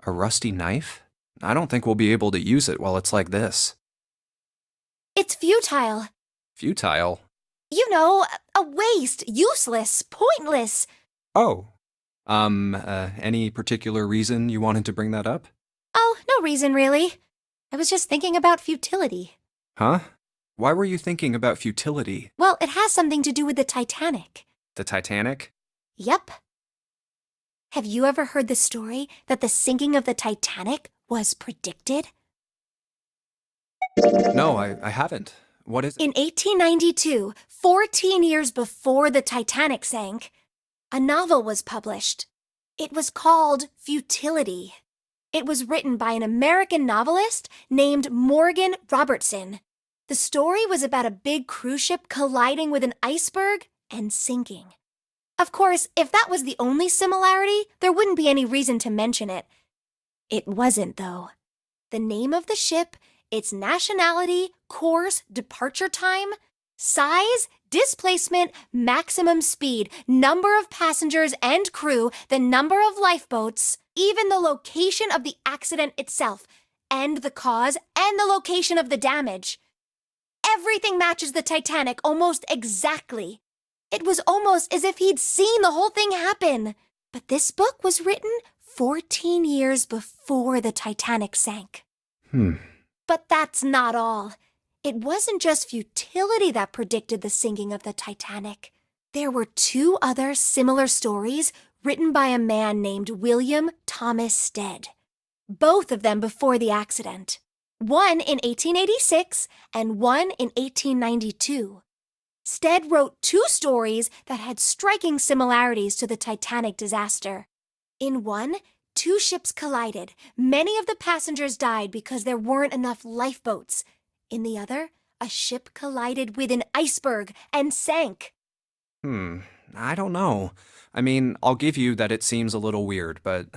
A rusty knife? I don't think we'll be able to use it while it's like this. It's futile. Futile? You know, a waste, useless, pointless. Oh. Any particular reason you wanted to bring that up? Oh, no reason really. I was just thinking about futility. Huh? Why were you thinking about futility? Well, it has something to do with the Titanic. The Titanic? Yep. Have you ever heard the story that the sinking of the Titanic was predicted? No, I haven't. What is it? In 1892, 14 years before the Titanic sank, a novel was published. It was called Futility. It was written by an American novelist named Morgan Robertson. The story was about a big cruise ship colliding with an iceberg and sinking. Of course, if that was the only similarity, there wouldn't be any reason to mention it. It wasn't, though. The name of the ship, its nationality, course, departure time, size, displacement, maximum speed, number of passengers and crew, the number of lifeboats, even the location of the accident itself, and the cause and the location of the damage. Everything matches the Titanic almost exactly. It was almost as if he'd seen the whole thing happen. But this book was written 14 years before the Titanic sank. But that's not all. It wasn't just futility that predicted the sinking of the Titanic. There were two other similar stories written by a man named William Thomas Stead. Both of them before the accident. One in 1886 and one in 1892. Stead wrote two stories that had striking similarities to the Titanic disaster. In one, two ships collided. Many of the passengers died because there weren't enough lifeboats. In the other, a ship collided with an iceberg and sank. I don't know. I mean, I'll give you that it seems a little weird, but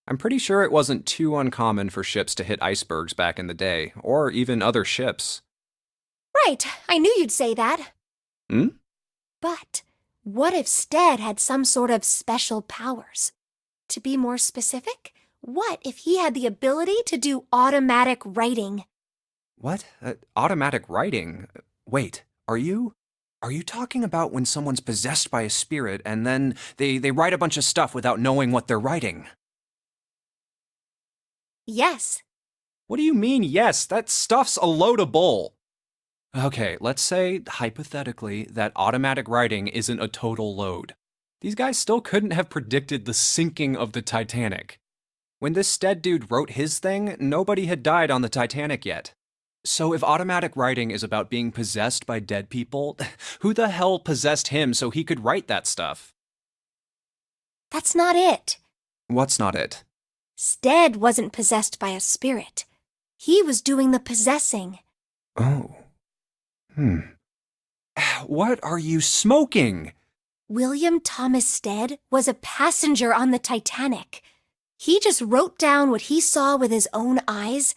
I'm pretty sure it wasn't too uncommon for ships to hit icebergs back in the day, or even other ships. Right, I knew you'd say that. Hmm? But what if Stead had some sort of special powers? To be more specific, what if he had the ability to do automatic writing? What? Automatic writing? Wait, are you talking about when someone's possessed by a spirit and then they write a bunch of stuff without knowing what they're writing? Yes. What do you mean, yes? That stuff's a load of bull. Okay, let's say, hypothetically, that automatic writing isn't a total load. These guys still couldn't have predicted the sinking of the Titanic. When this Stead dude wrote his thing, nobody had died on the Titanic yet. So if automatic writing is about being possessed by dead people, who the hell possessed him so he could write that stuff? That's not it. What's not it? Stead wasn't possessed by a spirit. He was doing the possessing. Oh. What are you smoking? William Thomas Stead was a passenger on the Titanic. He just wrote down what he saw with his own eyes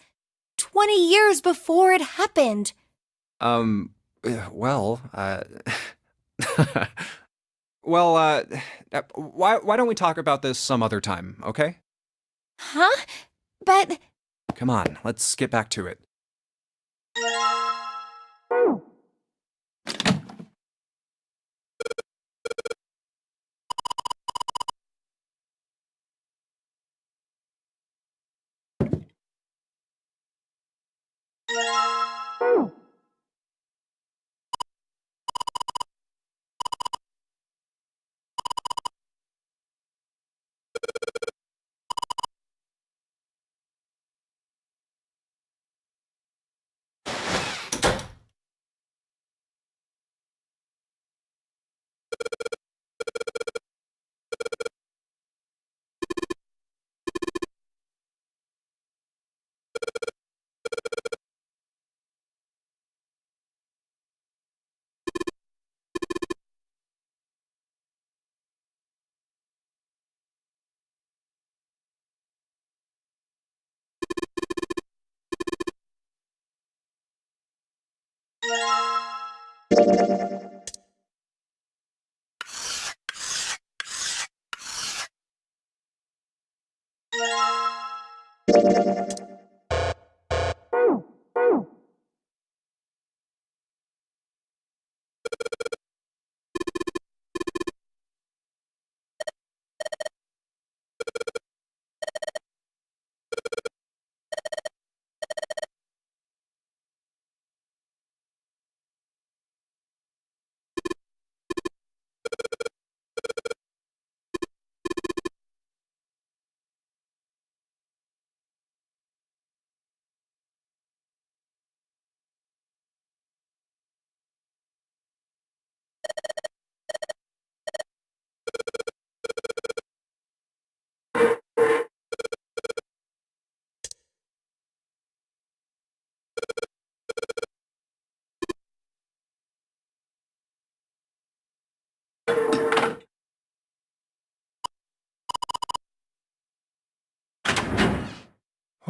20 years before it happened. Well, well, why don't we talk about this some other time, okay? Huh? But... Come on, let's get back to it.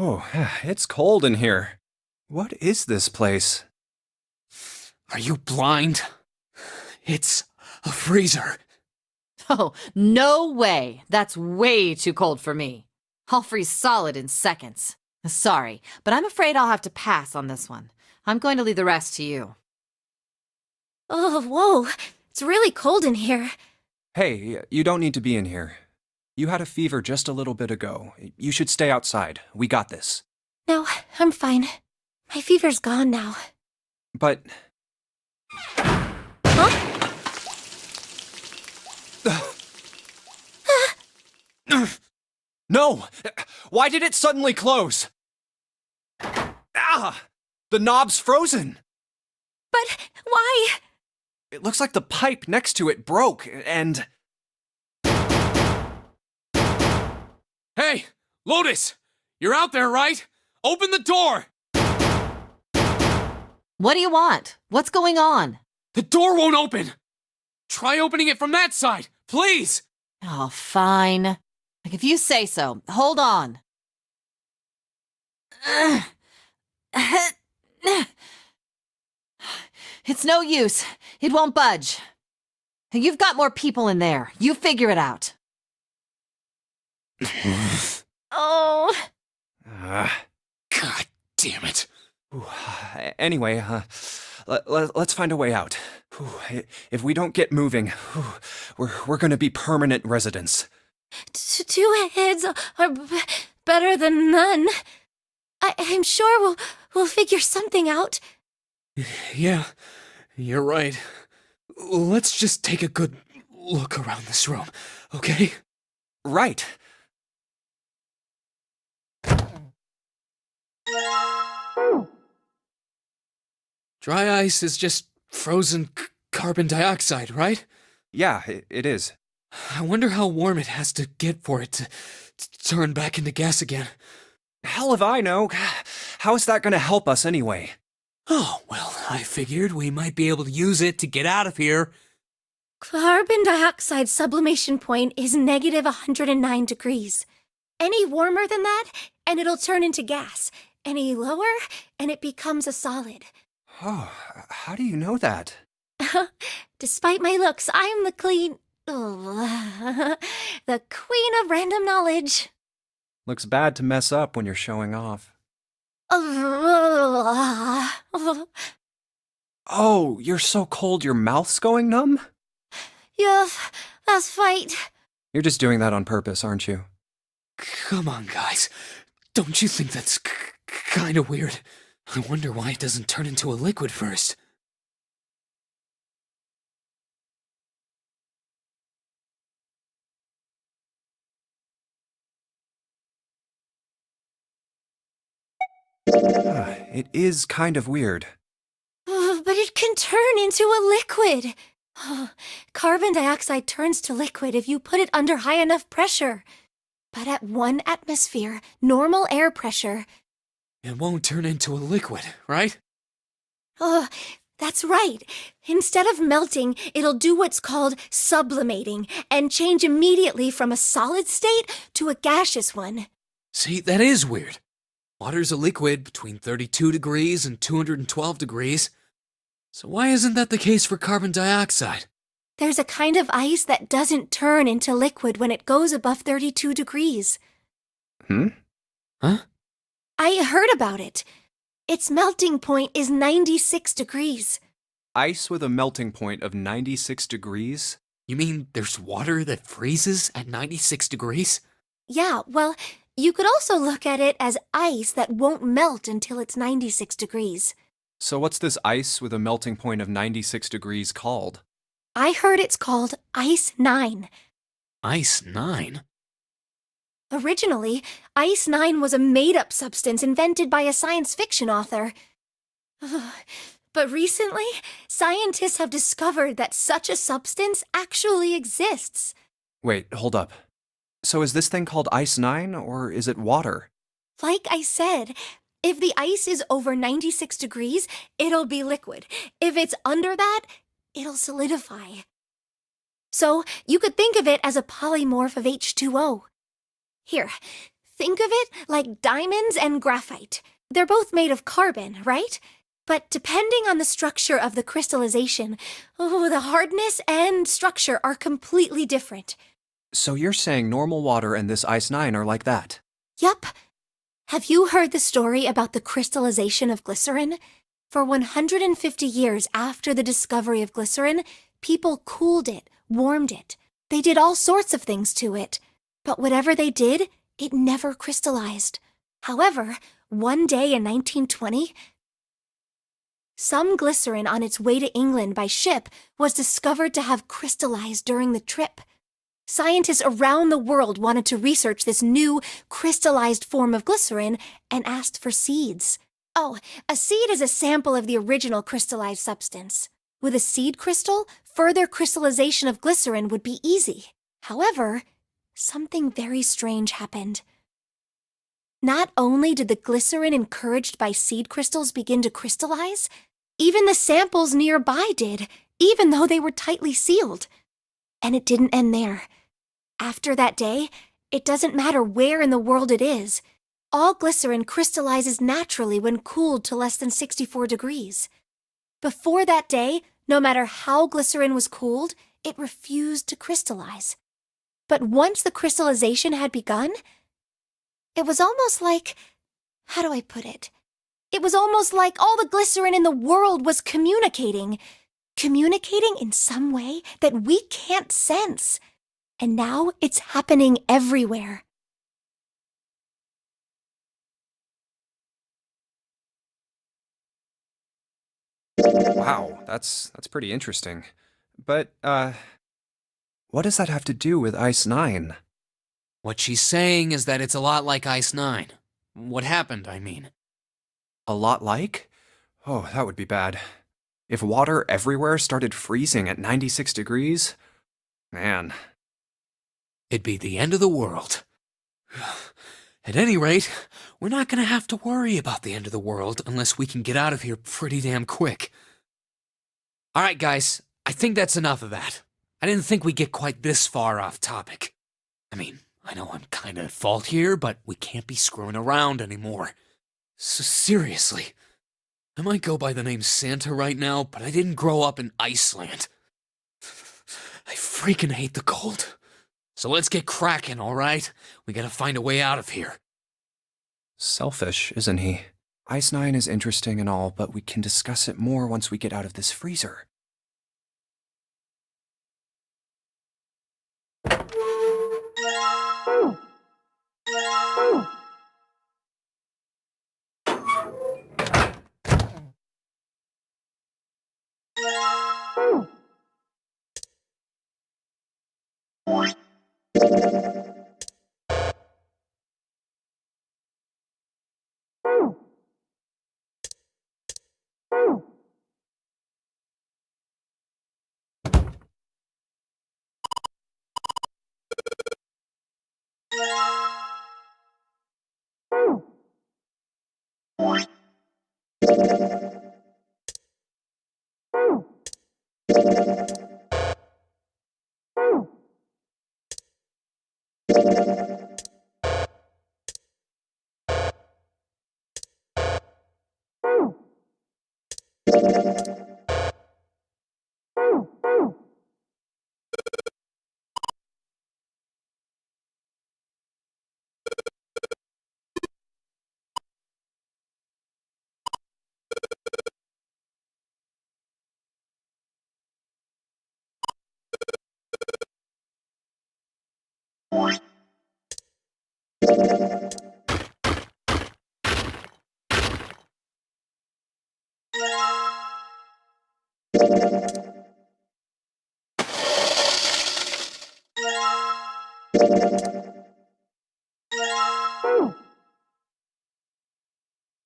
Oh, it's cold in here. What is this place? Are you blind? It's a freezer. Oh, no way. That's way too cold for me. I'll freeze solid in seconds. Sorry, but I'm afraid I'll have to pass on this one. I'm going to leave the rest to you. Oh, whoa. It's really cold in here. Hey, you don't need to be in here. You had a fever just a little bit ago. You should stay outside. We got this. No, I'm fine. My fever's gone now. But... Huh? No! Why did it suddenly close? Ah! The knob's frozen! But why? It looks like the pipe next to it broke, and... Hey, Lotus! You're out there, right? Open the door! What do you want? What's going on? The door won't open! Try opening it from that side, please! Oh, fine. Like, if you say so. Hold on. It's no use. It won't budge. You've got more people in there. You figure it out. Oh. God damn it. Anyway, let's find a way out. If we don't get moving, we're gonna be permanent residents. Two heads are better than none. I'm sure we'll figure something out. Yeah, you're right. Let's just take a good look around this room, okay? Right. Dry ice is just frozen carbon dioxide, right? Yeah, it is. I wonder how warm it has to get for it to turn back into gas again. Hell if I know. How is that gonna help us anyway? Oh, well, I figured we might be able to use it to get out of here. Carbon dioxide sublimation point is negative 109 degrees. Any warmer than that, and it'll turn into gas. Any lower, and it becomes a solid. Oh, how do you know that? Despite my looks, I'm the the queen of random knowledge. Looks bad to mess up when you're showing off. Oh, you're so cold your mouth's going numb? Yeah, that's right. You're just doing that on purpose, aren't you? Come on, guys. Don't you think that's kind of weird? I wonder why it doesn't turn into a liquid first. It is kind of weird. But it can turn into a liquid. Carbon dioxide turns to liquid if you put it under high enough pressure. But at 1 atmosphere, normal air pressure... It won't turn into a liquid, right? That's right. Instead of melting, it'll do what's called sublimating and change immediately from a solid state to a gaseous one. See, that is weird. Water's a liquid between 32 degrees and 212 degrees. So why isn't that the case for carbon dioxide? There's a kind of ice that doesn't turn into liquid when it goes above 32 degrees. Huh? I heard about it. Its melting point is 96 degrees. Ice with a melting point of 96 degrees? You mean there's water that freezes at 96 degrees? Yeah, well, you could also look at it as ice that won't melt until it's 96 degrees. So what's this ice with a melting point of 96 degrees called? I heard it's called Ice 9. Ice 9? Originally, Ice 9 was a made-up substance invented by a science fiction author. But recently, scientists have discovered that such a substance actually exists. Wait, hold up. So is this thing called Ice 9, or is it water? Like I said, if the ice is over 96 degrees, it'll be liquid. If it's under that, it'll solidify. So you could think of it as a polymorph of H2O. Here, Think of it like diamonds and graphite. They're both made of carbon, right? But depending on the structure of the crystallization, the hardness and structure are completely different. So you're saying normal water and this Ice 9 are like that? Yup. Have you heard the story about the crystallization of glycerin? For 150 years after the discovery of glycerin, people cooled it, warmed it. They did all sorts of things to it. But whatever they did, it never crystallized. However, one day in 1920, some glycerin on its way to England by ship was discovered to have crystallized during the trip. Scientists around the world wanted to research this new crystallized form of glycerin and asked for seeds. Oh, a seed is a sample of the original crystallized substance. With a seed crystal, further crystallization of glycerin would be easy. However, something very strange happened. Not only did the glycerin encouraged by seed crystals begin to crystallize, even the samples nearby did, even though they were tightly sealed. And it didn't end there. After that day, it doesn't matter where in the world it is. All glycerin crystallizes naturally when cooled to less than 64 degrees. Before that day, no matter how glycerin was cooled, it refused to crystallize. But once the crystallization had begun, it was almost like, how do I put it? It was almost like all the glycerin in the world was communicating in some way that we can't sense. And now it's happening everywhere. Wow, that's pretty interesting. But, what does that have to do with Ice 9? What she's saying is that it's a lot like Ice 9. What happened, I mean. A lot like? Oh, that would be bad. If water everywhere started freezing at 96 degrees? Man. It'd be the end of the world. At any rate, we're not gonna have to worry about the end of the world unless we can get out of here pretty damn quick. Alright guys, I think that's enough of that. I didn't think we'd get quite this far off topic. I mean, I know I'm kinda at fault here, but we can't be screwing around anymore. So seriously, I might go by the name Santa right now, but I didn't grow up in Iceland. I freaking hate the cold. So let's get cracking, alright? We gotta find a way out of here. Selfish, isn't he? Ice 9 is interesting and all, but we can discuss it more once we get out of this freezer.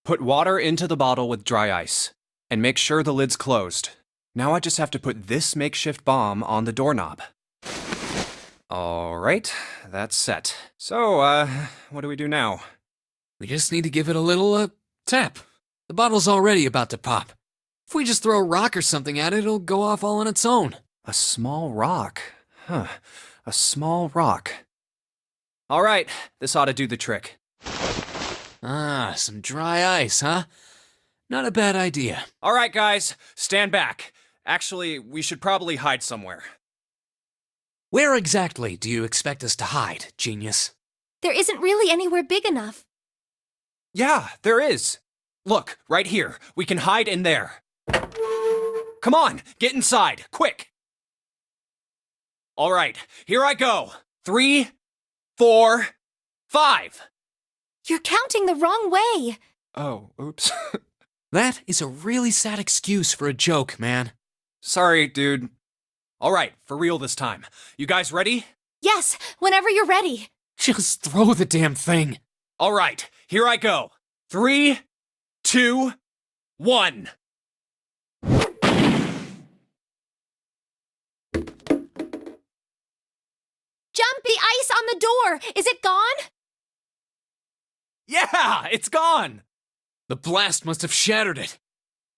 Put water into the bottle with dry ice, and make sure the lid's closed. Now I just have to put this makeshift bomb on the doorknob. Alright, that's set. So, what do we do now? We just need to give it a little, tap. The bottle's already about to pop. If we just throw a rock or something at it, it'll go off all on its own. A small rock. Huh. A small rock. Alright, this ought to do the trick. Ah, some dry ice, huh? Not a bad idea. All right, guys, stand back. Actually, we should probably hide somewhere. Where exactly do you expect us to hide, genius? There isn't really anywhere big enough. Yeah, there is. Look, right here. We can hide in there. Come on, get inside, quick. All right, here I go. 3, 4, 5. You're counting the wrong way. Oh, oops. That is a really sad excuse for a joke, man. Sorry, dude. All right, for real this time. You guys ready? Yes, whenever you're ready. Just throw the damn thing. All right, here I go. 3, 2, 1. Jump the ice on the door. Is it gone? Yeah, it's gone. The blast must have shattered it.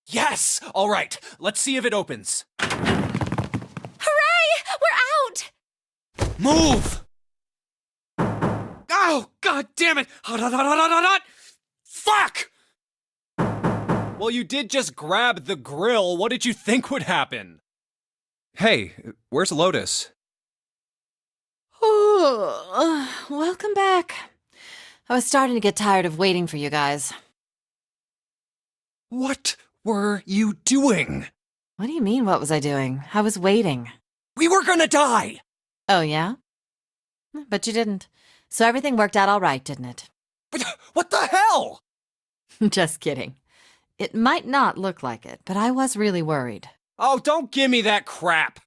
Yes! All right, let's see if it opens. Hooray! We're out! Move! Oh, god damn it! Hot, hot, hot, hot, hot, hot! Fuck! Well, you did just grab the grill. What did you think would happen? Hey, where's Lotus? Welcome back. I was starting to get tired of waiting for you guys. What were you doing? What do you mean, what was I doing? I was waiting. We were gonna die! Oh, yeah? But you didn't. So everything worked out all right, didn't it? What the hell? Just kidding. It might not look like it, but I was really worried. Oh, don't give me that crap.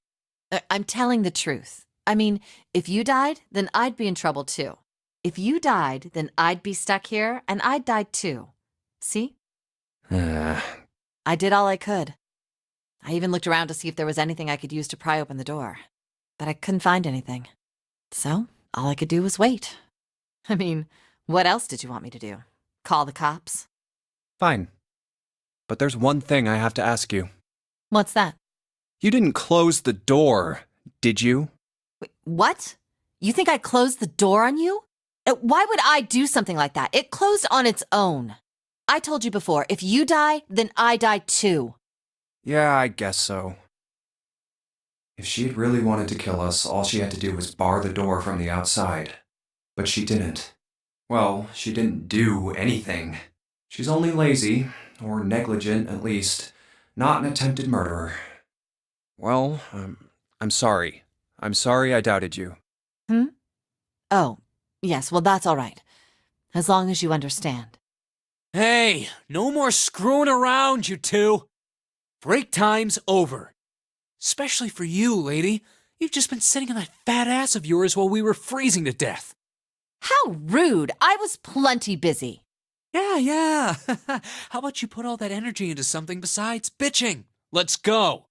I'm telling the truth. I mean, if you died, then I'd be in trouble too. If you died, then I'd be stuck here, and I'd die too. See? I did all I could. I even looked around to see if there was anything I could use to pry open the door. But I couldn't find anything. So, all I could do was wait. I mean, what else did you want me to do? Call the cops? Fine. But there's one thing I have to ask you. What's that? You didn't close the door, did you? Wait, what? You think I closed the door on you? Why would I do something like that? It closed on its own. I told you before, if you die, then I die too. Yeah, I guess so. If she'd really wanted to kill us, all she had to do was bar the door from the outside. But she didn't. Well, she didn't do anything. She's only lazy, or negligent at least, not an attempted murderer. Well, I'm sorry. I'm sorry I doubted you. Oh, yes, well, that's all right. As long as you understand. Hey, no more screwing around, you two. Break time's over. Especially for you, lady. You've just been sitting on that fat ass of yours while we were freezing to death. How rude! I was plenty busy. Yeah. How about you put all that energy into something besides bitching? Let's go.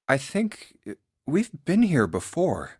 I think we've been here before.